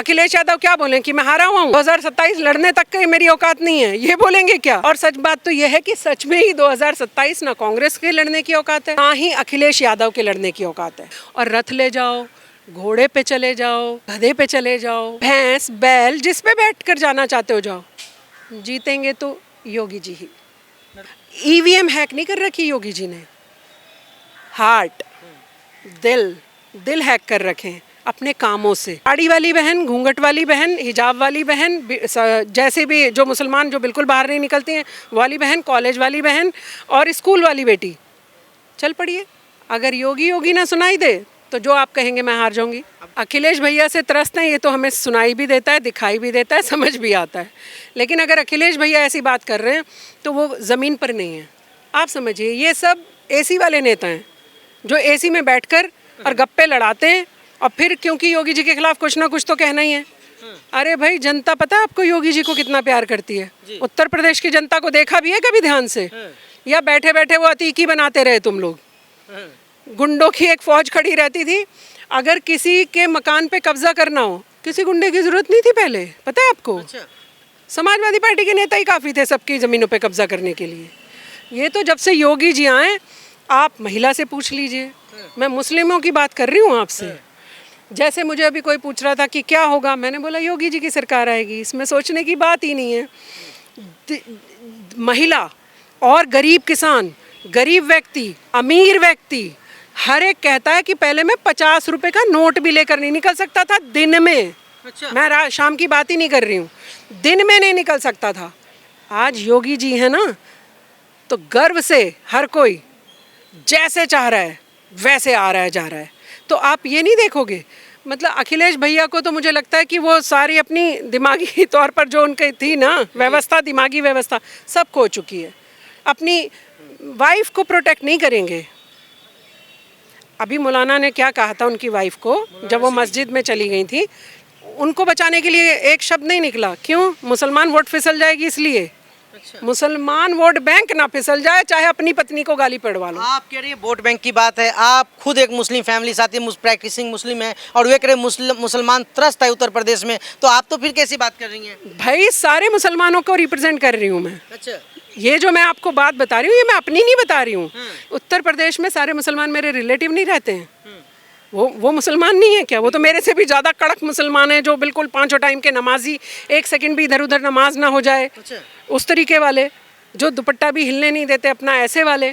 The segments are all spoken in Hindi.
अखिलेश यादव क्या बोले कि मैं हारा हुआ हूँ, 2027 लड़ने तक की मेरी औकात नहीं है, ये बोलेंगे क्या? और सच बात तो यह है कि सच में ही 2027 ना कांग्रेस के लड़ने की औकात है, ना ही अखिलेश यादव के लड़ने की औकात है। और रथ ले जाओ, घोड़े पे चले जाओ, गधे पे चले जाओ, भैंस बैल जिस पे बैठ कर जाना चाहते हो जाओ, जीतेंगे तो योगी जी ही। ईवीएम हैक नहीं कर रखी योगी जी ने, हार्ट, दिल हैक कर रखे हैं अपने कामों से। साड़ी वाली बहन, घूंघट वाली बहन, हिजाब वाली बहन, जैसे भी जो मुसलमान जो बिल्कुल बाहर नहीं निकलती हैं वाली बहन, कॉलेज वाली बहन और स्कूल वाली बेटी, चल पड़िए। अगर योगी ना सुनाई दे तो जो आप कहेंगे मैं हार जाऊंगी। अखिलेश भैया से त्रस्त हैं, ये तो हमें सुनाई भी देता है, दिखाई भी देता है, समझ भी आता है। लेकिन अगर अखिलेश भैया ऐसी बात कर रहे हैं तो वो ज़मीन पर नहीं है। आप समझिए, ये सब एसी वाले नेता हैं जो एसी में बैठकर और गप्पे लड़ाते हैं, और फिर क्योंकि योगी जी के खिलाफ कुछ ना कुछ तो कहना ही है। अरे भाई, जनता पता है आपको योगी जी को कितना प्यार करती है? उत्तर प्रदेश की जनता को देखा भी है कभी ध्यान से? या बैठे बैठे वो अतीकी बनाते रहे तुम लोग? गुंडों की एक फौज खड़ी रहती थी। अगर किसी के मकान पे कब्जा करना हो, किसी गुंडे की जरूरत नहीं थी पहले, पता है आपको? अच्छा। समाजवादी पार्टी के नेता ही काफ़ी थे सबकी ज़मीनों पे कब्जा करने के लिए। ये तो जब से योगी जी आए, आप महिला से पूछ लीजिए, मैं मुस्लिमों की बात कर रही हूँ आपसे। जैसे मुझे अभी कोई पूछ रहा था कि क्या होगा, मैंने बोला योगी जी की सरकार आएगी, इसमें सोचने की बात ही नहीं है। महिला और गरीब किसान, गरीब व्यक्ति, अमीर व्यक्ति, हर एक कहता है कि पहले मैं 50 रुपए का नोट भी लेकर नहीं निकल सकता था दिन में। अच्छा। मैं शाम की बात ही नहीं कर रही हूँ, दिन में नहीं निकल सकता था। आज योगी जी है ना, तो गर्व से हर कोई जैसे चाह रहा है वैसे आ रहा है, जा रहा है। तो आप ये नहीं देखोगे, मतलब अखिलेश भैया को तो मुझे लगता है कि वो सारी अपनी दिमागी तौर पर जो उनकी थी ना व्यवस्था, दिमागी व्यवस्था सब खो चुकी है। अपनी वाइफ को प्रोटेक्ट नहीं करेंगे। अभी मौलाना ने क्या कहा था उनकी वाइफ को जब वो मस्जिद में चली गई थी, उनको बचाने के लिए एक शब्द नहीं निकला। क्यों? मुसलमान वोट फिसल जाएगी इसलिए। अच्छा। मुसलमान वोट बैंक ना फिसल जाए, चाहे अपनी पत्नी को गाली पड़वा लो। आप कह रही है वोट बैंक की बात है, आप खुद एक मुस्लिम फैमिली से आती है, प्रैक्टिसिंग मुस्लिम है, और वे कह रहे मुसलमान त्रस्त है उत्तर प्रदेश में, तो आप तो फिर कैसी बात कर रही हैं? भाई, सारे मुसलमानों को रिप्रेजेंट कर रही हूँ मैं। अच्छा। ये जो मैं आपको बात बता रही हूँ, ये मैं अपनी नहीं बता रही हूँ। उत्तर प्रदेश में सारे मुसलमान मेरे रिलेटिव नहीं रहते हैं। वो मुसलमान नहीं है क्या? वो तो मेरे से भी ज़्यादा कड़क मुसलमान है, जो बिल्कुल 5 टाइम के नमाजी, 1 सेकंड भी इधर उधर नमाज ना हो जाए। अच्छा। उस तरीके वाले, जो दुपट्टा भी हिलने नहीं देते अपना, ऐसे वाले।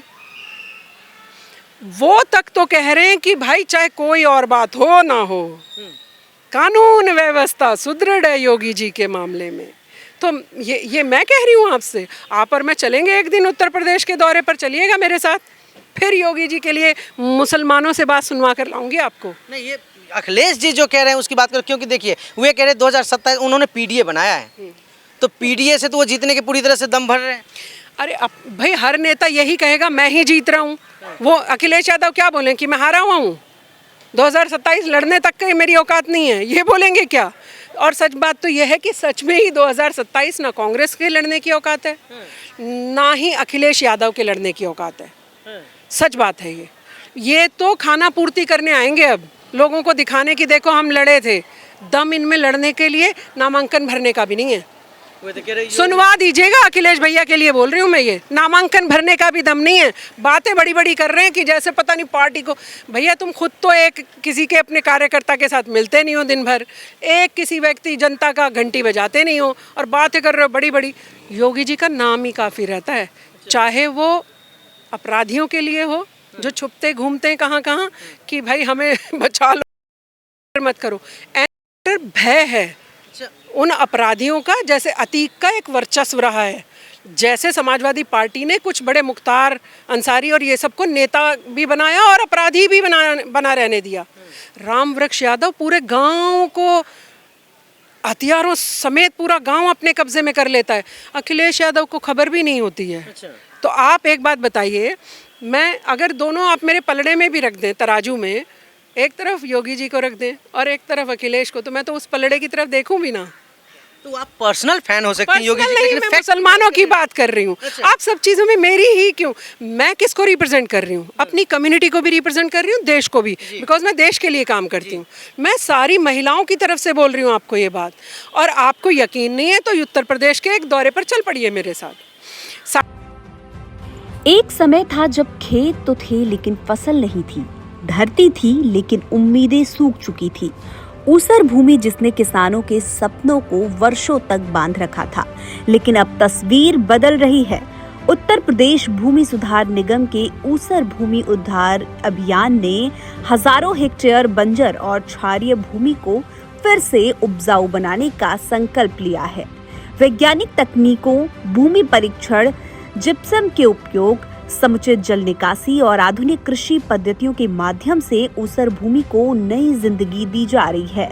वो तक तो कह रहे हैं कि भाई चाहे कोई और बात हो ना हो, कानून व्यवस्था सुदृढ़ है योगी जी के मामले में। तो ये मैं कह रही हूँ आपसे। आप और मैं चलेंगे एक दिन उत्तर प्रदेश के दौरे पर, चलिएगा मेरे साथ, फिर योगी जी के लिए मुसलमानों से बात सुनवा कर लाऊंगी आपको। नहीं, ये अखिलेश जी जो कह रहे हैं उसकी बात करो, क्योंकि देखिए वे कह रहे हैं 2027 उन्होंने पीडीए बनाया है, तो पीडीए से तो वो जीतने के पूरी तरह से दम भर रहे हैं। अरे अब भाई, हर नेता यही कहेगा मैं ही जीत रहा हूँ। वो अखिलेश यादव क्या बोले कि मैं हारा हुआ हूँ, 2027 लड़ने तक की मेरी औकात नहीं है, ये बोलेंगे क्या? और सच बात तो यह है कि सच में ही 2027 ना कांग्रेस के लड़ने की औकात है, ना ही अखिलेश यादव के लड़ने की औकात है। सच बात है ये तो खाना पूर्ति करने आएंगे अब, लोगों को दिखाने की देखो हम लड़े थे। दम इनमें लड़ने के लिए नामांकन भरने का भी नहीं है। सुनवा दीजिएगा, अखिलेश भैया के लिए बोल रही हूँ मैं, ये नामांकन भरने का भी दम नहीं है। बातें बड़ी बड़ी कर रहे हैं कि जैसे पता नहीं पार्टी को। भैया, तुम खुद तो एक किसी के अपने कार्यकर्ता के साथ मिलते नहीं हो दिन भर, एक किसी व्यक्ति जनता का घंटी बजाते नहीं हो, और बातें कर रहे हो बड़ी बड़ी। योगी जी का नाम ही काफ़ी रहता है, चाहे वो अपराधियों के लिए हो जो छुपते घूमते हैं कहाँ कहाँ कि भाई हमें बचा लो, मत करो। एंटर भय है उन अपराधियों का, जैसे अतीक का एक वर्चस्व रहा है, जैसे समाजवादी पार्टी ने कुछ बड़े मुख्तार अंसारी और ये सबको नेता भी बनाया और अपराधी भी बना रहने दिया। राम वृक्ष यादव पूरे गांव को हथियारों समेत पूरा गांव अपने कब्जे में कर लेता है, अखिलेश यादव को खबर भी नहीं होती है। अच्छा। तो आप एक बात बताइए, मैं अगर दोनों आप मेरे पलड़े में भी रख दें, तराजू में, एक तरफ योगी जी को रख दें और एक तरफ अखिलेश को, तो मैं तो उस पलड़े की तरफ देखूं भी ना। तो आप पर्सनल फैन हो सकती हैं योगी जी पर्सनल के, नहीं, लेकिन मैं fact- मुसलमानों की बात कर रही हूँ। अच्छा। आप सब चीजों में मेरी ही क्यों, मैं किसको रिप्रेजेंट कर रही हूँ? अपनी कम्युनिटी को भी रिप्रेजेंट कर रही हूँ, देश को भी, बिकॉज मैं देश के लिए काम करती हूँ। मैं सारी महिलाओं की तरफ से बोल रही हूँ आपको ये बात। और आपको यकीन नहीं है तो उत्तर प्रदेश के एक दौरे पर चल पड़िए मेरे साथ। एक समय था जब खेत तो थे लेकिन फसल नहीं थी, धरती थी लेकिन उम्मीदें सूख चुकी थी। ऊसर भूमि जिसने किसानों के सपनों को वर्षों तक बांध रखा था, लेकिन अब तस्वीर बदल रही है। उत्तर प्रदेश भूमि सुधार निगम के ऊसर भूमि उद्धार अभियान ने हजारों हेक्टेयर बंजर और क्षारीय भूमि को फिर से उपजाऊ बनाने का संकल्प लिया है। वैज्ञानिक तकनीकों, भूमि परीक्षण, जिप्सम के उपयोग, समुचित जल निकासी और आधुनिक कृषि पद्धतियों के माध्यम से ऊसर भूमि को नई जिंदगी दी जा रही है।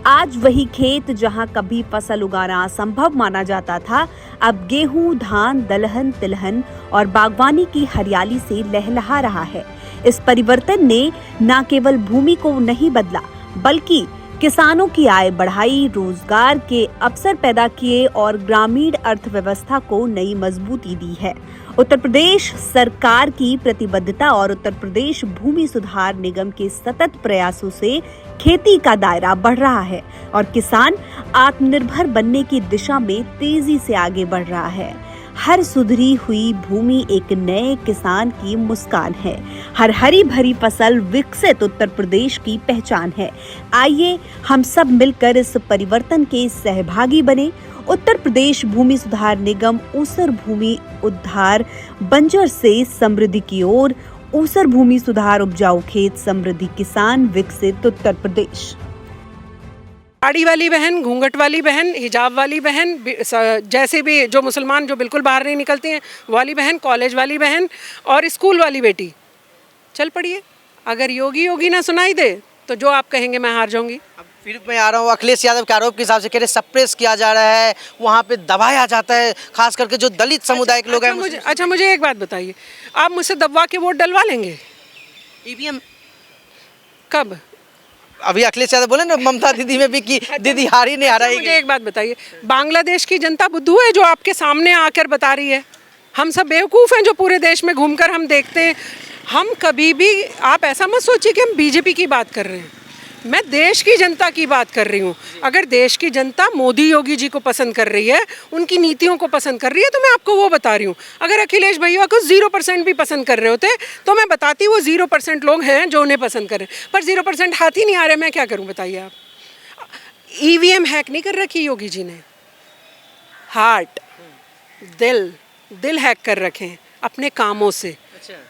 आज वही खेत जहां कभी फसल उगाना असंभव माना जाता था, अब गेहूं, धान, दलहन, तिलहन और बागवानी की हरियाली से लहलहा रहा है। इस परिवर्तन ने न केवल भूमि को नहीं बदला, बल्कि किसानों की आय बढ़ाई, रोजगार के अवसर पैदा किए और ग्रामीण अर्थव्यवस्था को नई मजबूती दी है। उत्तर प्रदेश सरकार की प्रतिबद्धता और उत्तर प्रदेश भूमि सुधार निगम के सतत प्रयासों से खेती का दायरा बढ़ रहा है और किसान आत्मनिर्भर बनने की दिशा में तेजी से आगे बढ़ रहा है। हर सुधरी हुई भूमि एक नए किसान की मुस्कान है। हर हरी भरी फसल विकसित उत्तर प्रदेश की पहचान है। आइए हम सब मिलकर इस परिवर्तन के सहभागी बने। उत्तर प्रदेश भूमि सुधार निगम ऊसर भूमि उद्धार बंजर से समृद्धि की ओर। ऊसर भूमि सुधार उपजाऊ खेत समृद्धि किसान विकसित उत्तर प्रदेश। साड़ी वाली बहन, घूंघट वाली बहन, हिजाब वाली बहन, जैसे भी जो मुसलमान जो बिल्कुल बाहर नहीं निकलती हैं वाली बहन, कॉलेज वाली बहन और स्कूल वाली बेटी, चल पड़िए। अगर योगी ना सुनाई दे तो जो आप कहेंगे मैं हार जाऊंगी। अब फिर मैं आ रहा हूँ अखिलेश यादव के आरोप के हिसाब से, कह रहे सप्रेस किया जा रहा है, वहाँ पे दबाया जाता है, खास करके जो दलित समुदाय के लोग हैं। मुझे एक बात बताइए, आप मुझसे दबवा के वोट डलवा लेंगे? ईवीएम कब? अभी अखिलेश यादव बोले ना ममता दीदी में भी कि दीदी हारी नहीं हारा। मुझे एक बात बताइए, बांग्लादेश की जनता बुद्धू है जो आपके सामने आकर बता रही है? हम सब बेवकूफ़ हैं जो पूरे देश में घूमकर हम देखते हैं। हम कभी भी, आप ऐसा मत सोचिए कि हम बीजेपी की बात कर रहे हैं, मैं देश की जनता की बात कर रही हूँ। अगर देश की जनता मोदी योगी जी को पसंद कर रही है, उनकी नीतियों को पसंद कर रही है, तो मैं आपको वो बता रही हूँ। अगर अखिलेश भैया को 0% भी पसंद कर रहे होते तो मैं बताती वो 0% लोग हैं जो उन्हें पसंद कर रहे हैं, पर 0% हाथ ही नहीं आ रहे। मैं क्या करूँ बताइए आप? ईवीएम हैक नहीं कर रखी योगी जी ने, हार्ट, दिल हैक कर रखे हैं अपने कामों से।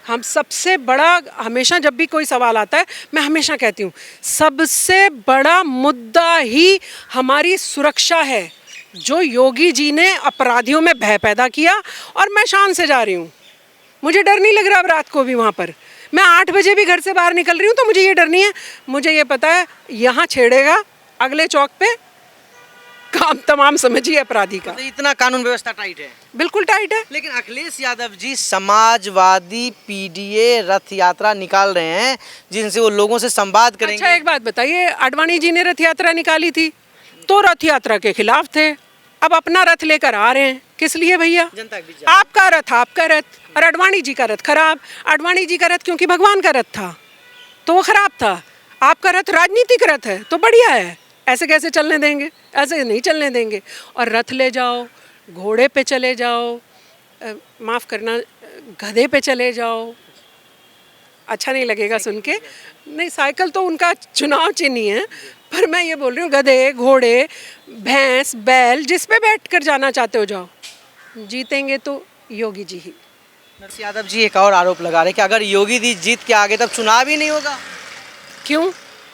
हम सबसे बड़ा, हमेशा जब भी कोई सवाल आता है मैं हमेशा कहती हूँ, सबसे बड़ा मुद्दा ही हमारी सुरक्षा है, जो योगी जी ने अपराधियों में भय पैदा किया। और मैं शान से जा रही हूँ, मुझे डर नहीं लग रहा। अब रात को भी वहाँ पर मैं 8 बजे भी घर से बाहर निकल रही हूँ तो मुझे ये डर नहीं है। मुझे ये पता है यहाँ छेड़ेगा, अगले चौक पे काम तमाम समझिए अपराधी का। तो इतना कानून व्यवस्था टाइट है? बिल्कुल टाइट है। लेकिन अखिलेश यादव जी समाजवादी पीडीए रथ यात्रा निकाल रहे हैं जिनसे वो लोगों से संवाद करेंगे। अच्छा एक बात बताइए, आडवाणी जी ने रथ यात्रा निकाली थी तो रथ यात्रा के खिलाफ थे, अब अपना रथ लेकर आ रहे हैं, किस लिए भैया? जनता के बीच आपका रथ और आडवाणी जी का रथ खराब। आडवाणी जी का रथ क्योंकि भगवान का रथ था तो वो खराब था, आपका रथ राजनीतिक रथ है तो बढ़िया है। ऐसे कैसे चलने देंगे? ऐसे नहीं चलने देंगे। और रथ ले जाओ, घोड़े पे चले जाओ, माफ़ करना, गधे पे चले जाओ, अच्छा नहीं लगेगा सुन के। नहीं, साइकिल तो उनका चुनाव चिन्ह ही है, पर मैं ये बोल रही हूँ गधे, घोड़े, भैंस, बैल, जिस पे बैठ कर जाना चाहते हो जाओ। जीतेंगे तो योगी जी ही। नरसिंह यादव जी एक और आरोप लगा रहे हैं कि अगर योगी जी जीत के आगे तब चुनाव ही नहीं होगा। क्यों?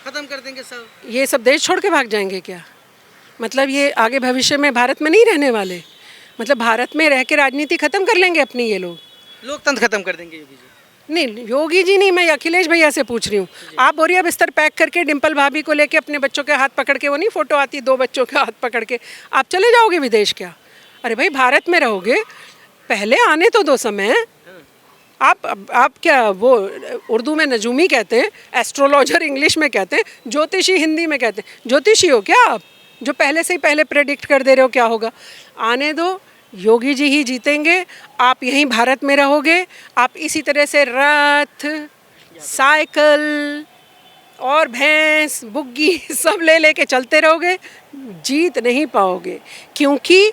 खत्म कर देंगे सब। ये सब देश छोड़ के भाग जाएंगे क्या? मतलब ये आगे भविष्य में भारत में नहीं रहने वाले? मतलब भारत में रह के राजनीति खत्म कर लेंगे अपनी ये लोग? लोकतंत्र खत्म कर देंगे योगी जी? नहीं, योगी जी नहीं, मैं अखिलेश भैया से पूछ रही हूँ। आप बोरिया बिस्तर पैक करके डिम्पल भाभी को लेके अपने बच्चों के हाथ पकड़ के, वो नहीं फोटो आती 2 बच्चों के हाथ पकड़ के, आप चले जाओगे विदेश क्या? अरे भाई भारत में रहोगे, पहले आने तो दो समय। आप क्या, वो उर्दू में नजूमी कहते हैं, एस्ट्रोलॉजर इंग्लिश में कहते हैं, ज्योतिषी हिंदी में कहते हैं। ज्योतिषी हो क्या आप? जो पहले से ही पहले प्रेडिक्ट कर दे रहे हो क्या होगा। आने दो, योगी जी ही जीतेंगे, आप यहीं भारत में रहोगे, आप इसी तरह से रथ, साइकिल और भैंस, बुग्गी सब ले लेके चलते रहोगे, जीत नहीं पाओगे। क्योंकि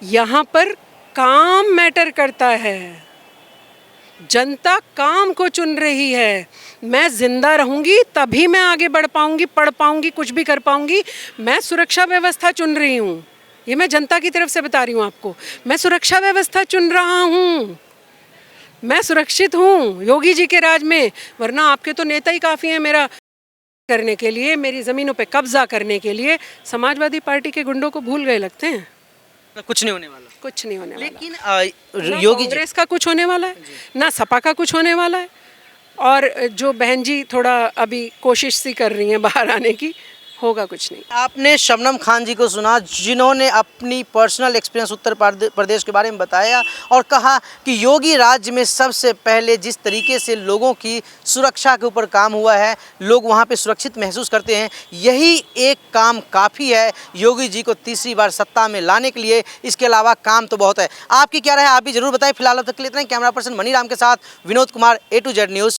यहाँ पर काम मैटर करता है, जनता काम को चुन रही है। मैं जिंदा रहूंगी तभी मैं आगे बढ़ पाऊंगी, पढ़ पाऊंगी, कुछ भी कर पाऊंगी। मैं सुरक्षा व्यवस्था चुन रही हूँ, ये मैं जनता की तरफ से बता रही हूँ आपको। मैं सुरक्षा व्यवस्था चुन रहा हूँ, मैं सुरक्षित हूँ योगी जी के राज में। वरना आपके तो नेता ही काफ़ी हैं मेरा करने के लिए, मेरी ज़मीनों पे कब्जा करने के लिए। समाजवादी पार्टी के गुंडों को भूल गए लगते हैं। कुछ नहीं होने वाला। कुछ नहीं होने वाला। लेकिन ना योगी जी कांग्रेस का कुछ होने वाला है, ना सपा का कुछ होने वाला है। और जो बहन जी थोड़ा अभी कोशिश सी कर रही हैं बाहर आने की, होगा कुछ नहीं। आपने शबनम खान जी को सुना, जिन्होंने अपनी पर्सनल एक्सपीरियंस उत्तर प्रदेश के बारे में बताया और कहा कि योगी राज्य में सबसे पहले जिस तरीके से लोगों की सुरक्षा के ऊपर काम हुआ है, लोग वहां पे सुरक्षित महसूस करते हैं, यही एक काम काफ़ी है योगी जी को तीसरी बार सत्ता में लाने के लिए। इसके अलावा काम तो बहुत है। आपकी क्या राय है आप भी जरूर बताएं। फिलहाल अब तक के लिए इतना ही। कैमरा पर्सन मनीराम के साथ Vinod Kumar, A to Z news,